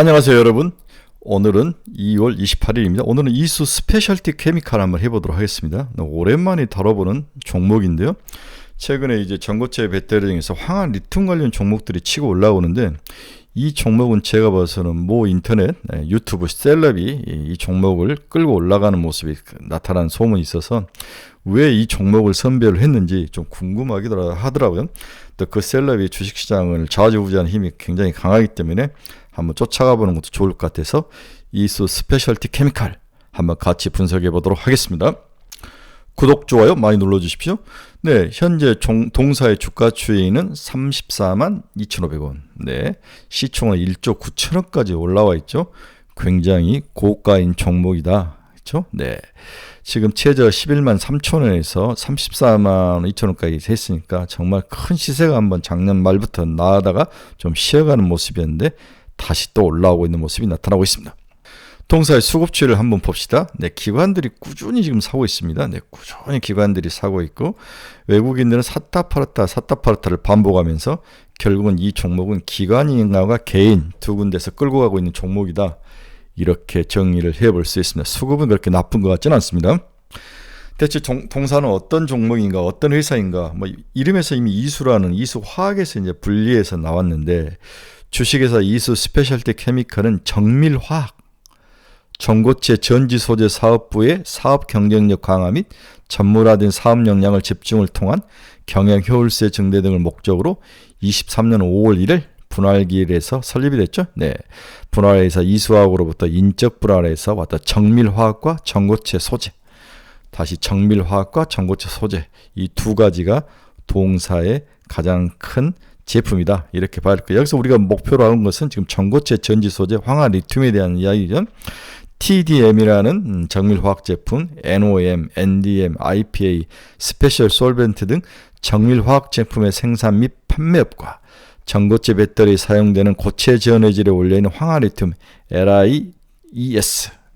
안녕하세요 여러분. 오늘은 2월 28일입니다. 오늘은 이수 스페셜티 케미칼 한번 해보도록 하겠습니다. 오랜만에 다뤄보는 종목인데요. 최근에 이제 전고체 배터리 중에서 황화 리튬 관련 종목들이 치고 올라오는데, 이 종목은 제가 봐서는 모 인터넷 유튜브 셀럽이 이 종목을 끌고 올라가는 모습이 나타난 소문이 있어서 왜 이 종목을 선별을 했는지 좀 궁금하기도 하더라고요. 또 그 셀럽이 주식시장을 좌지우지하는 힘이 굉장히 강하기 때문에 한번 쫓아가 보는 것도 좋을 것 같아서 이수 스페셜티 케미칼 한번 같이 분석해 보도록 하겠습니다. 구독, 좋아요 많이 눌러주십시오. 네, 현재 동사의 주가 추이는 34만 2,500원. 네, 시총은 1조 9천억까지 올라와 있죠. 굉장히 고가인 종목이다. 그렇죠? 네, 지금 최저 11만 3천원에서 34만 2천원까지 됐으니까 정말 큰 시세가 한번 작년 말부터 나다가 좀 쉬어가는 모습이었는데 다시 또 올라오고 있는 모습이 나타나고 있습니다. 동사의 수급추이를 한번 봅시다. 네, 기관들이 꾸준히 지금 사고 있습니다. 네, 꾸준히 기관들이 사고 있고, 외국인들은 샀다 팔았다를 반복하면서 결국은 이 종목은 기관인가가 개인 두 군데서 끌고 가고 있는 종목이다. 이렇게 정리를 해볼 수 있습니다. 수급은 그렇게 나쁜 것 같지는 않습니다. 대체 동사는 어떤 종목인가, 어떤 회사인가, 이름에서 이미 이수라는 이수화학에서 이제 분리해서 나왔는데, 주식회사 이수 스페셜티 케미칼은 정밀화학, 전고체 전지소재 사업부의 사업 경쟁력 강화 및 전문화된 사업 역량을 집중을 통한 경영 효율세 증대 등을 목적으로 23년 5월 1일 분할기일에서 설립이 됐죠. 네, 분할회사 이수화학으로부터 인적 분할해서 왔다 정밀화학과 전고체 소재, 다시 정밀화학과 전고체 소재, 이 두 가지가 동사의 가장 큰 제품이다. 이렇게 봐야 할 거예요. 여기서 우리가 목표로 하는 것은 지금 전고체 전지 소재 황화 리튬에 대한 이야기죠. TDM이라는 정밀화학 제품, NOM, NDM, IPA, 스페셜 솔벤트 등 정밀화학 제품의 생산 및 판매업과 전고체 배터리에 사용되는 고체 전해질에 올려있는 황화 리튬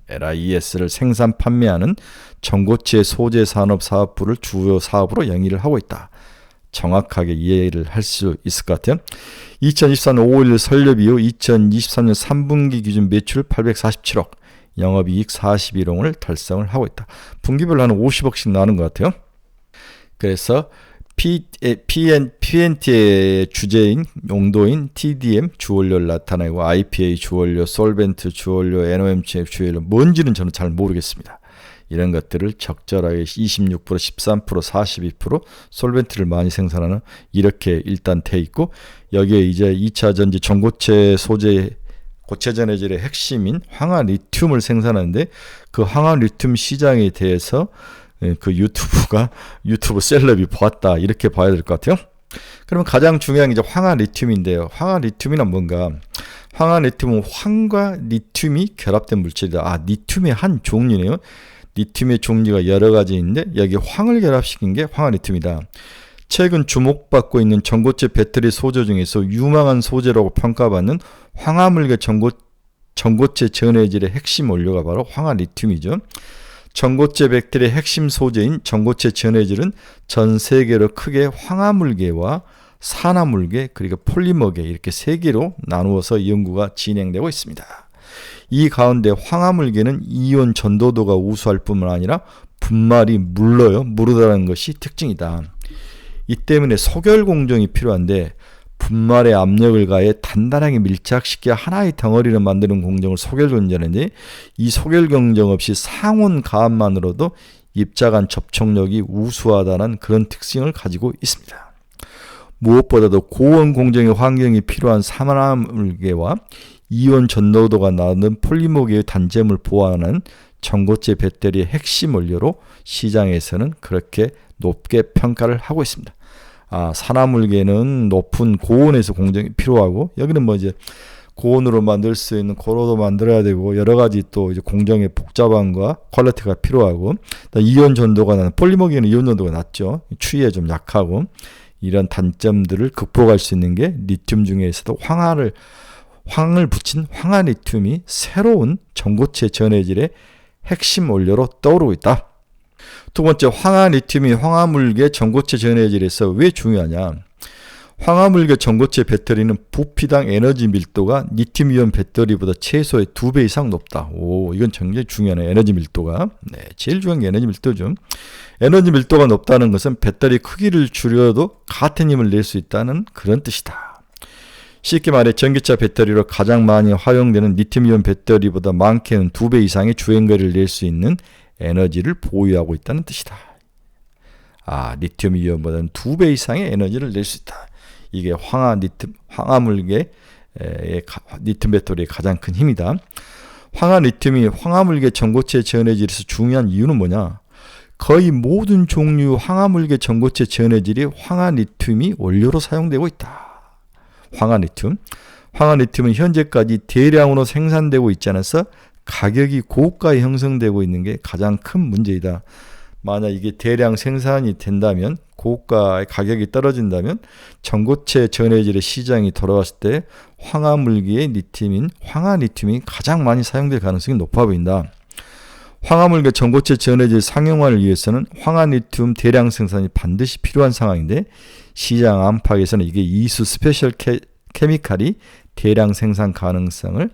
LIES를 생산 판매하는 전고체 소재 산업 사업부를 주요 사업으로 영위를 하고 있다. 정확하게 이해를 할 수 있을 것 같아요. 2024년 5월 1일 설립 이후 2023년 3분기 기준 매출 847억, 영업이익 41억을 달성을 하고 있다. 분기별로 한 50억씩 나는 것 같아요. 그래서 PNT의 주제인 용도인 TDM 주원료를 나타내고, IPA 주원료, 솔벤트 주원료, NOM 주원료 뭔지는 저는 잘 모르겠습니다. 이런 것들을 적절하게 26%, 13%, 42% 솔벤트를 많이 생산하는, 이렇게 일단 돼 있고, 여기에 이제 2차 전지 전고체 소재 고체 전해질의 핵심인 황화 리튬을 생산하는데, 그 황화 리튬 시장에 대해서 그 유튜브 셀럽이 보았다. 이렇게 봐야 될 것 같아요. 그러면 가장 중요한 게 이제 황화 리튬인데요. 황화 리튬이란 뭔가? 황화 리튬은 황과 리튬이 결합된 물질이다. 리튬의 한 종류네요. 리튬의 종류가 여러 가지 있는데 여기 황을 결합시킨 게 황화 리튬이다. 최근 주목받고 있는 전고체 배터리 소재 중에서 유망한 소재라고 평가받는 황화물계 전고체 전해질의 핵심 원료가 바로 황화 리튬이죠. 전고체 배터리의 핵심 소재인 전고체 전해질은 전 세계로 크게 황화물계와 산화물계 그리고 폴리머계 이렇게 세 개로 나누어서 연구가 진행되고 있습니다. 이 가운데 황화물계는 이온 전도도가 우수할 뿐만 아니라 분말이 무르다는 것이 특징이다. 이 때문에 소결 공정이 필요한데, 분말에 압력을 가해 단단하게 밀착시켜 하나의 덩어리를 만드는 공정을 소결 공정인데, 이 소결 공정 없이 상온 가압만으로도 입자 간 접촉력이 우수하다는 그런 특징을 가지고 있습니다. 무엇보다도 고온 공정의 환경이 필요한 산화물계와 이온 전도도가 낮은 폴리머계의 단점을 보완하는 전고체 배터리의 핵심 원료로 시장에서는 그렇게 높게 평가를 하고 있습니다. 산화물계는 높은 고온에서 공정이 필요하고, 여기는 이제 고온으로 만들 수 있는 고로도 만들어야 되고, 여러 가지 또 이제 공정의 복잡함과 퀄리티가 필요하고, 이온 전도가 낮은 폴리머계는 이온 전도가 낮죠. 추위에 좀 약하고, 이런 단점들을 극복할 수 있는 게 리튬 중에서도 황을 붙인 황화 리튬이 새로운 전고체 전해질의 핵심 원료로 떠오르고 있다. 두 번째, 황화 리튬이 황화물계 전고체 전해질에서 왜 중요하냐? 황화물계 전고체 배터리는 부피당 에너지 밀도가 리튬이온 배터리보다 최소의 2배 이상 높다. 오, 이건 굉장히 중요하네. 에너지 밀도가. 네, 제일 중요한 게 에너지 밀도죠. 에너지 밀도가 높다는 것은 배터리 크기를 줄여도 같은 힘을 낼 수 있다는 그런 뜻이다. 쉽게 말해 전기차 배터리로 가장 많이 활용되는 리튬이온 배터리보다 많게는 2배 이상의 주행거리를 낼 수 있는 에너지를 보유하고 있다는 뜻이다. 아, 리튬이온보다는 2배 이상의 에너지를 낼 수 있다. 이게 황화물계 리튬 배터리의 가장 큰 힘이다. 황화리튬이 황화물계 전고체 전해질에서 중요한 이유는 뭐냐? 거의 모든 종류 황화물계 전고체 전해질이 황화리튬이 원료로 사용되고 있다. 황화리튬은 현재까지 대량으로 생산되고 있지 않아서 가격이 고가에 형성되고 있는 게 가장 큰 문제이다. 만약 이게 대량 생산이 된다면, 고가의 가격이 떨어진다면 전고체 전해질의 시장이 돌아왔을 때 황화물계의 리튬인 황화리튬이 가장 많이 사용될 가능성이 높아 보인다. 황화물계 전고체 전해질 상용화를 위해서는 황화리튬 대량 생산이 반드시 필요한 상황인데, 시장 안팎에서는 이게 이수 스페셜 케미칼이 대량 생산 가능성을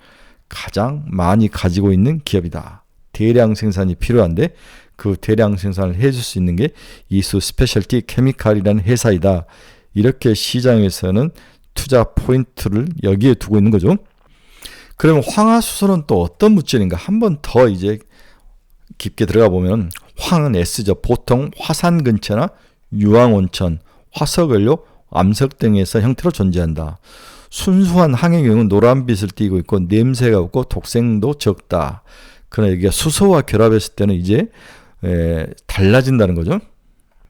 가장 많이 가지고 있는 기업이다. 대량 생산이 필요한데 그 대량 생산을 해줄 수 있는 게 이수 스페셜티 케미칼이라는 회사이다. 이렇게 시장에서는 투자 포인트를 여기에 두고 있는 거죠. 그러면 황화수소는 또 어떤 물질인가? 한 번 더 이제 깊게 들어가 보면, 황은 S죠. 보통 화산 근처나 유황온천, 화석연료, 암석 등에서 형태로 존재한다. 순수한 황의 경우는 노란빛을 띠고 있고 냄새가 없고 독성도 적다. 그러나 이게 수소와 결합했을 때는 이제 달라진다는 거죠.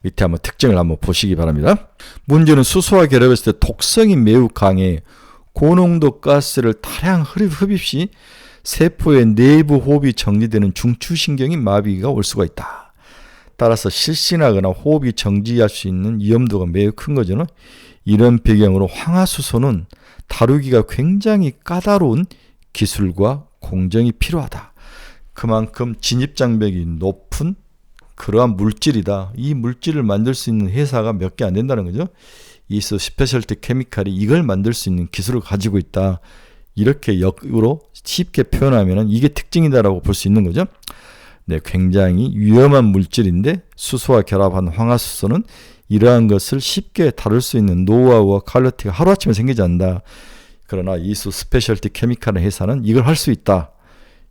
밑에 한번 특징을 한번 보시기 바랍니다. 문제는 수소와 결합했을 때 독성이 매우 강해 고농도 가스를 다량 흡입 시 세포의 내부 호흡이 정지되는 중추신경이 마비가 올 수가 있다. 따라서 실신하거나 호흡이 정지할 수 있는 위험도가 매우 큰 거죠. 이런 배경으로 황화수소는 다루기가 굉장히 까다로운 기술과 공정이 필요하다. 그만큼 진입장벽이 높은 그러한 물질이다. 이 물질을 만들 수 있는 회사가 몇 개 안 된다는 거죠. 이수 스페셜티 케미칼이 이걸 만들 수 있는 기술을 가지고 있다. 이렇게 역으로 쉽게 표현하면 이게 특징이다라고 볼 수 있는 거죠. 네, 굉장히 위험한 물질인데 수소와 결합한 황화수소는 이러한 것을 쉽게 다룰 수 있는 노하우와 퀄리티가 하루아침에 생기지 않는다. 그러나 이수 스페셜티 케미칼 회사는 이걸 할 수 있다.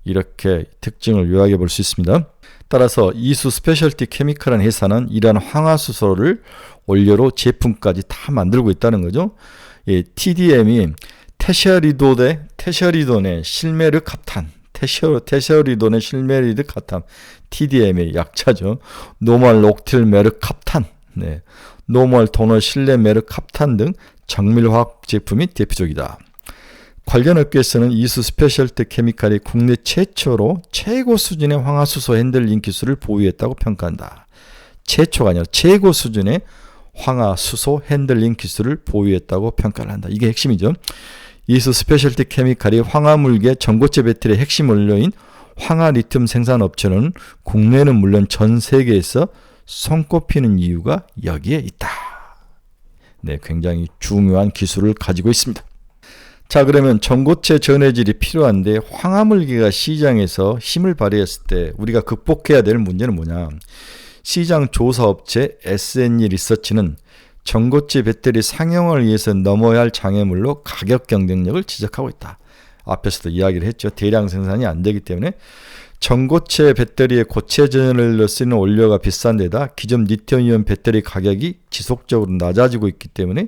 이렇게 특징을 요약해 볼 수 있습니다. 따라서 이수 스페셜티 케미칼 회사는 이러한 황화수소를 원료로 제품까지 다 만들고 있다는 거죠. 예, TDM이 테셔리돈의 실메르캅탄, 테셔리돈의 실메르캅탄, TDM의 약자죠. 노멀 록틸메르캅탄, 네, 노멀 도너 실레메르캅탄 등 정밀화학 제품이 대표적이다. 관련 업계에서는 이수 스페셜티 케미칼이 국내 최초로 최고 수준의 황화수소 핸들링 기술을 보유했다고 평가한다. 최초가 아니라 최고 수준의 황화수소 핸들링 기술을 보유했다고 평가를 한다. 이게 핵심이죠. 이수 스페셜티 케미칼이 황화물계 전고체 배터리의 핵심 원료인 황화리튬 생산 업체는 국내는 물론 전 세계에서 손꼽히는 이유가 여기에 있다. 네, 굉장히 중요한 기술을 가지고 있습니다. 자, 그러면 전고체 전해질이 필요한데 황화물계가 시장에서 힘을 발휘했을 때 우리가 극복해야 될 문제는 뭐냐? 시장 조사업체 S&E 리서치는 전고체 배터리 상용화를 위해서 넘어야 할 장애물로 가격 경쟁력을 지적하고 있다. 앞에서도 이야기를 했죠. 대량 생산이 안 되기 때문에 전고체 배터리의 고체 전해를 쓰는 원료가 비싼 데다 기존 리튬이온 배터리 가격이 지속적으로 낮아지고 있기 때문에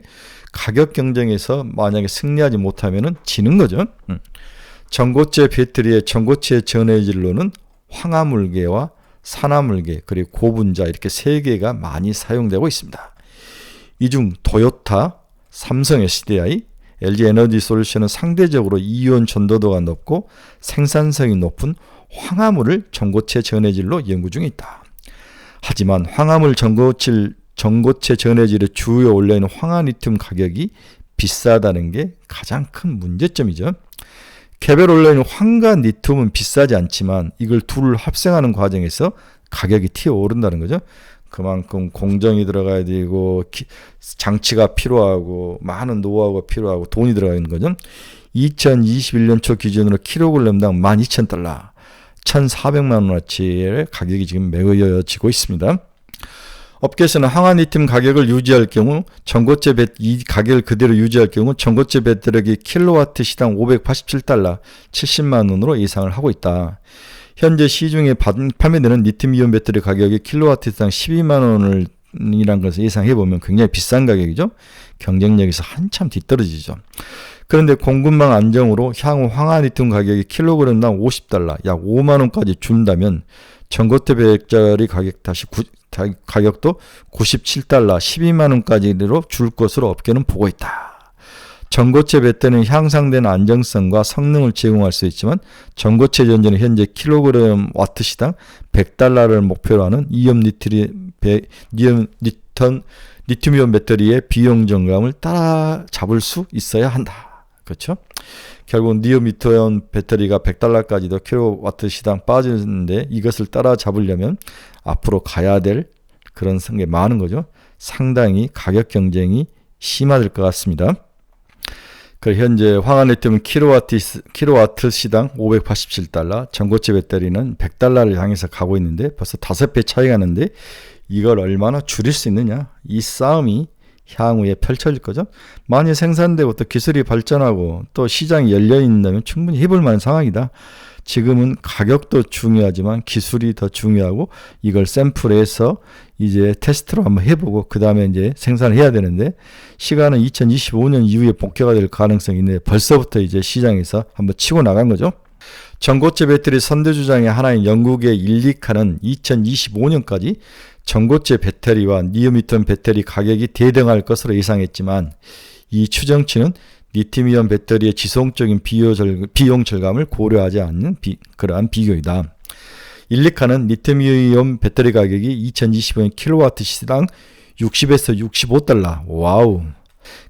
가격 경쟁에서 만약에 승리하지 못하면 지는 거죠. 전고체 배터리의 전고체 전해질로는 황화물계와 산화물계 그리고 고분자 이렇게 세 개가 많이 사용되고 있습니다. 이 중 토요타, 삼성 SDI, LG 에너지 솔루션은 상대적으로 이온 전도도가 높고 생산성이 높은 황화물을 전고체 전해질로 연구 중에 있다. 하지만 황화물 전고체 전해질의 주요 원료인 황화리튬 가격이 비싸다는 게 가장 큰 문제점이죠. 개별 원료인 황과 리튬은 비싸지 않지만 이걸 둘을 합성하는 과정에서 가격이 튀어오른다는 거죠. 그만큼 공정이 들어가야 되고 장치가 필요하고 많은 노하우가 필요하고 돈이 들어가는 거죠. 2021년 초 기준으로 킬로그램당 12,000달러, 1,400만 원어치의 가격이 지금 매겨지고 있습니다. 업계에서는 황화 리튬 가격을 유지할 경우 이 가격을 그대로 유지할 경우 전고체 배터리 킬로와트 시당 587달러, 70만 원으로 예상을 하고 있다. 현재 시중에 판매되는 리튬이온 배터리 가격이 킬로와트 시당 12만 원을 이란 것을 예상해보면 굉장히 비싼 가격이죠. 경쟁력에서 한참 뒤떨어지죠. 그런데 공급망 안정으로 향후 황화 리튬 가격이 킬로그램당 50달러, 약 5만 원까지 준다면 전고체 배터리 가격도 97달러, 12만 원까지로 줄 것으로 업계는 보고 있다. 전고체 배터리는 향상된 안정성과 성능을 제공할 수 있지만 전고체 전지는 현재 킬로그램 와트 시당 100달러를 목표로 하는 리튬이온 배터리의 비용 정감을 따라잡을 수 있어야 한다. 그렇죠? 결국 리튬이온 배터리가 100달러까지도 킬로와트 시당 빠지는데 이것을 따라잡으려면 앞으로 가야 될 그런 게 많은 거죠. 상당히 가격 경쟁이 심화될 것 같습니다. 현재 황화 리튬은 킬로와트 시당 587달러, 전고체 배터리는 100달러를 향해서 가고 있는데 벌써 5배 차이가 나는데 이걸 얼마나 줄일 수 있느냐, 이 싸움이 향후에 펼쳐질 거죠. 많이 생산되고 또 기술이 발전하고 또 시장이 열려있다면 충분히 해볼 만한 상황이다. 지금은 가격도 중요하지만 기술이 더 중요하고 이걸 샘플해서 이제 테스트로 한번 해보고 그 다음에 이제 생산을 해야 되는데 시간은 2025년 이후에 본격화가 될 가능성이 있는데 벌써부터 이제 시장에서 한번 치고 나간 거죠. 전고체 배터리 선두주장의 하나인 영국의 일리카는 2025년까지 전고체 배터리와 리튬이온 배터리 가격이 대등할 것으로 예상했지만 이 추정치는 리튬이온 배터리의 지속적인 비용 절감을 고려하지 않는 그러한 비교이다. 일리카는 리튬이온 배터리 가격이 2025년 킬로와트 시당 60에서 65달러, 와우,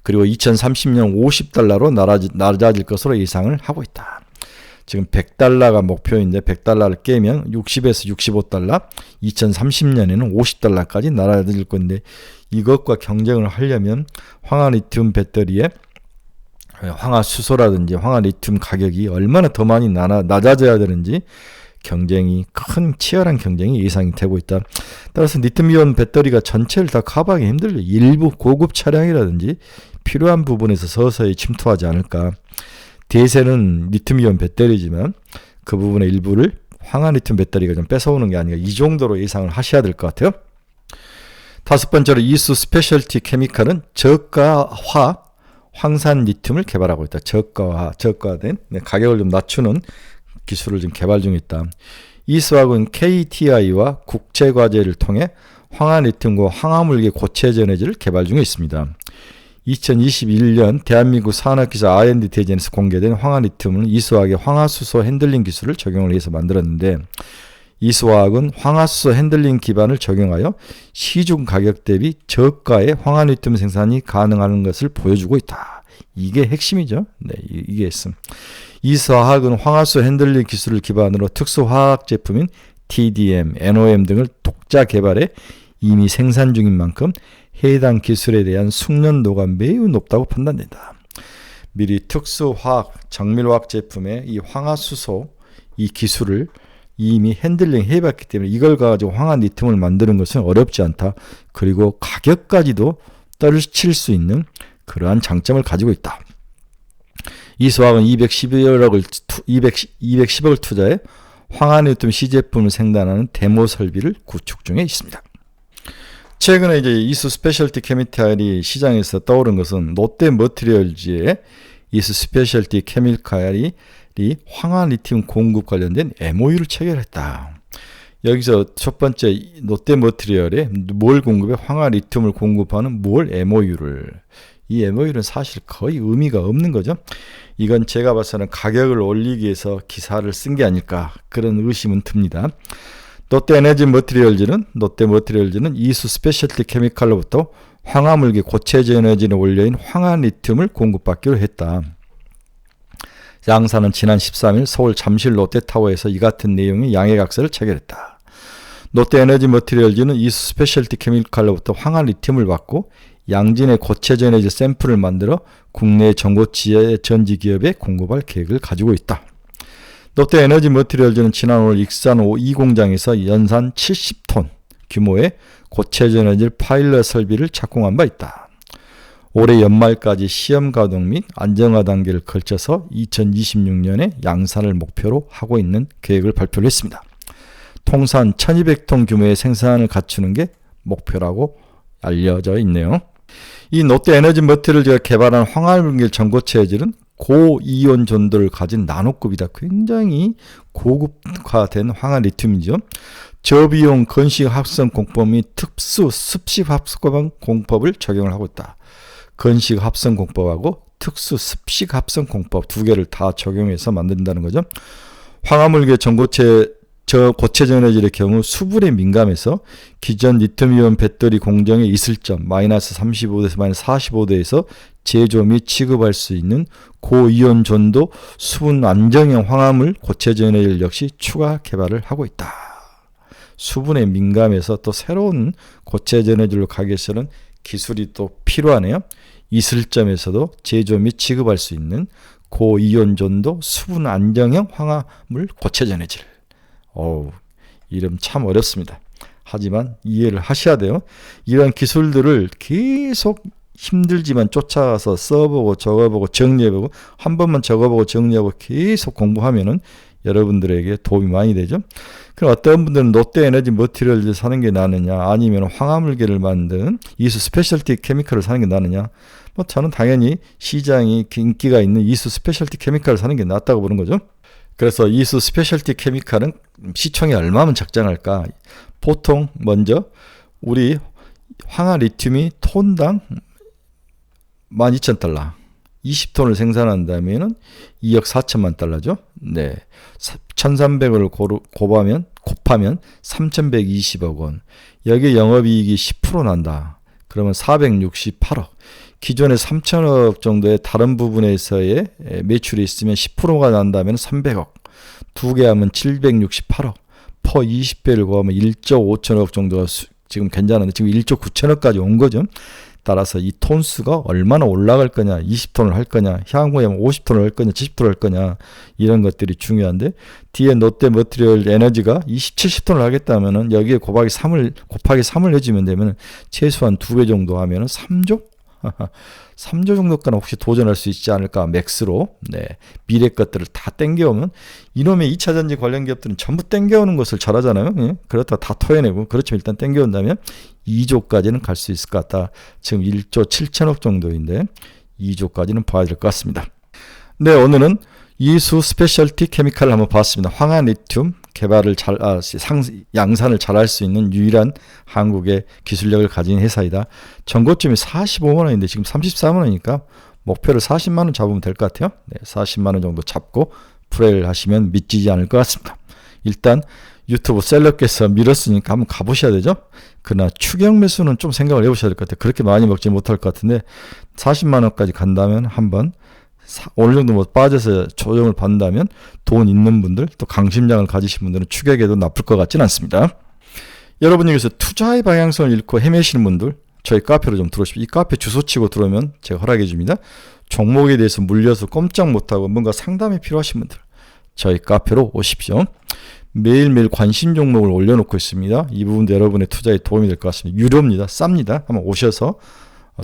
그리고 2030년 50달러로 낮아질 것으로 예상을 하고 있다. 지금 100달러가 목표인데 100달러를 깨면 60에서 65달러, 2030년에는 50달러까지 낮아질 건데 이것과 경쟁을 하려면 황화 리튬 배터리의 황화 수소라든지 황화 리튬 가격이 얼마나 더 많이 낮아져야 되는지 치열한 경쟁이 예상이 되고 있다. 따라서 리튬이온 배터리가 전체를 다 커버하기 힘들죠. 일부 고급 차량이라든지 필요한 부분에서 서서히 침투하지 않을까. 대세는 리튬이온 배터리지만 그 부분의 일부를 황화 리튬 배터리가 좀 뺏어오는 게 아닌가, 이 정도로 예상을 하셔야 될 것 같아요. 다섯 번째로 이수 스페셜티 케미칼은 저가화 황산 리튬을 개발하고 있다. 저가된 가격을 좀 낮추는 기술을 지금 개발 중에 있다. 이수학은 KTI와 국제과제를 통해 황화 리튬과 황화물계 고체 전해질을 개발 중에 있습니다. 2021년 대한민국 산업기사 R&D 대전에서 공개된 황화 리튬은 이수학의 황화수소 핸들링 기술을 적용을 해서 만들었는데 이수화학은 황화수소 핸들링 기반을 적용하여 시중 가격 대비 저가의 황화 리튬 생산이 가능한 것을 보여주고 있다. 이게 핵심이죠. 네, 이게 핵심. 이수화학은 황화수소 핸들링 기술을 기반으로 특수화학 제품인 TDM, NOM 등을 독자 개발해 이미 생산 중인 만큼 해당 기술에 대한 숙련도가 매우 높다고 판단된다. 미리 특수화학, 정밀화학 제품의 이 황화수소 이 기술을 이미 핸들링 해봤기 때문에 이걸 가지고 황화 리튬을 만드는 것은 어렵지 않다. 그리고 가격까지도 떨칠 수 있는 그러한 장점을 가지고 있다. 이수학은 210억을 투자해 황화 리튬 시제품을 생산하는 데모 설비를 구축 중에 있습니다. 최근에 이제 이수 스페셜티 케미칼이 시장에서 떠오른 것은 롯데머티리얼즈의 이수 스페셜티 케미칼이 황화 리튬 공급 관련된 MOU를 체결했다. 여기서 첫 번째 롯데머티리얼에 뭘 공급해? 황화 리튬을 공급하는 MOU를. 이 MOU는 사실 거의 의미가 없는 거죠. 이건 제가 봐서는 가격을 올리기 위해서 기사를 쓴 게 아닐까 그런 의심은 듭니다. 롯데머티리얼즈는 이수 스페셜티 케미칼로부터 황화물계 고체 에너지를 올려인 황화 리튬을 공급받기로 했다. 양사는 지난 13일 서울 잠실 롯데타워에서 이 같은 내용의 양해각서를 체결했다. 롯데에너지 머티리얼즈는 이수 스페셜티 케미칼로부터 황화 리튬을 받고 양진의 고체전 에너지 샘플을 만들어 국내 전고체 전지 기업에 공급할 계획을 가지고 있다. 롯데에너지 머티리얼즈는 지난 5월 익산 2공장에서 연산 70톤 규모의 고체전 에너지 파일럿 설비를 착공한 바 있다. 올해 연말까지 시험 가동 및 안정화 단계를 걸쳐서 2026년에 양산을 목표로 하고 있는 계획을 발표를 했습니다. 통산 1200톤 규모의 생산을 갖추는 게 목표라고 알려져 있네요. 이 롯데에너지 머티리얼즈가 개발한 황화물질 전고체질은 고이온 전도를 가진 나노급이다. 굉장히 고급화된 황화 리튬이죠. 저비용 건식 합성 공법 및 특수 습식 합성 공법을 적용을 하고 있다. 건식 합성 공법하고 특수 습식 합성 공법 두 개를 다 적용해서 만든다는 거죠. 황화물계 고체전 에너지의 경우 수분에 민감해서 기존 리튬이온 배터리 공정의 이슬점 마이너스 35도에서 마이너스 45도에서 제조 및 취급할 수 있는 고이온 전도 수분 안정형 황화물 고체전 에너지 역시 추가 개발을 하고 있다. 수분에 민감해서 또 새로운 고체전 에너지로 가기 위해서는 기술이 또 필요하네요. 이슬점에서도 제조 및 취급할 수 있는 고이온 전도 수분 안정형 황화물 고체전 에너지를. 이름 참 어렵습니다. 하지만 이해를 하셔야 돼요. 이런 기술들을 계속 힘들지만 쫓아가서 써보고 적어보고 정리해보고 한 번만 적어보고 정리하고 계속 공부하면은 여러분들에게 도움이 많이 되죠. 그럼 어떤 분들은 롯데에너지 머티리얼을 사는 게 나느냐 아니면 황화물계를 만든 이수 스페셜티 케미칼을 사는 게 나느냐. 저는 당연히 시장이 인기가 있는 이수 스페셜티 케미칼을 사는 게 낫다고 보는 거죠. 그래서 이수 스페셜티 케미칼은 시총이 얼마면 적정할까? 보통 먼저 우리 황화 리튬이 톤당 12,000달러 20톤을 생산한다면 2억 4천만 달러죠. 네, 1,300을 곱하면 3,120억 원. 여기에 영업이익이 10% 난다. 그러면 468억. 기존에 3천억 정도의 다른 부분에서의 매출이 있으면 10%가 난다면 300억. 두 개 하면 768억. 퍼 20배를 곱하면 1조 5천억 정도가 지금 괜찮은데 지금 1조 9천억까지 온 거죠. 따라서 이 톤수가 얼마나 올라갈 거냐, 20톤을 할 거냐, 향후에 50톤을 할 거냐, 70톤을 할 거냐 이런 것들이 중요한데 뒤에 롯데 머티리얼 에너지가 70톤을 하겠다면은 여기에 곱하기 3을 해주면 되면 최소한 2배 정도 하면은 3조? 3조 정도까지 혹시 도전할 수 있지 않을까 맥스로. 네, 미래 것들을 다 땡겨오면 이놈의 2차전지 관련 기업들은 전부 땡겨오는 것을 잘하잖아요. 예? 그렇다가 다 토해내고 그렇지만 일단 땡겨온다면 2조까지는 갈 수 있을 것 같다. 지금 1조 7천억 정도인데 2조까지는 봐야 될 것 같습니다. 네, 오늘은 이수 스페셜티 케미칼을 한번 봤습니다. 황화 리튬 개발을 양산을 잘할 수 있는 유일한 한국의 기술력을 가진 회사이다. 전고점이 45만 원인데 지금 34만 원이니까 목표를 40만 원 잡으면 될 것 같아요. 네, 40만 원 정도 잡고 플레이를 하시면 믿지지 않을 것 같습니다. 일단 유튜브 셀럽께서 밀었으니까 한번 가보셔야 되죠. 그러나 추격 매수는 좀 생각을 해보셔야 될 것 같아요. 그렇게 많이 먹지 못할 것 같은데 40만 원까지 간다면 한번 어느 정도 빠져서 조정을 받는다면 돈 있는 분들 또 강심장을 가지신 분들은 추격해도 나쁠 것 같지는 않습니다. 여러분 여기서 투자의 방향성을 잃고 헤매시는 분들 저희 카페로 좀 들어오십시오. 이 카페 주소 치고 들어오면 제가 허락해 줍니다. 종목에 대해서 물려서 꼼짝 못하고 뭔가 상담이 필요하신 분들 저희 카페로 오십시오. 매일매일 관심 종목을 올려놓고 있습니다. 이 부분도 여러분의 투자에 도움이 될 것 같습니다. 유료입니다. 쌉니다. 한번 오셔서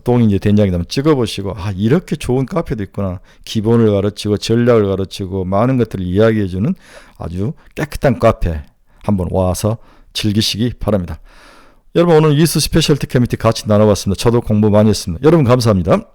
똥이 이제 된장이다 한번 찍어보시고 이렇게 좋은 카페도 있구나. 기본을 가르치고 전략을 가르치고 많은 것들을 이야기해주는 아주 깨끗한 카페 한번 와서 즐기시기 바랍니다. 여러분 오늘 이수 스페셜티 케미티 같이 나눠봤습니다. 저도 공부 많이 했습니다. 여러분 감사합니다.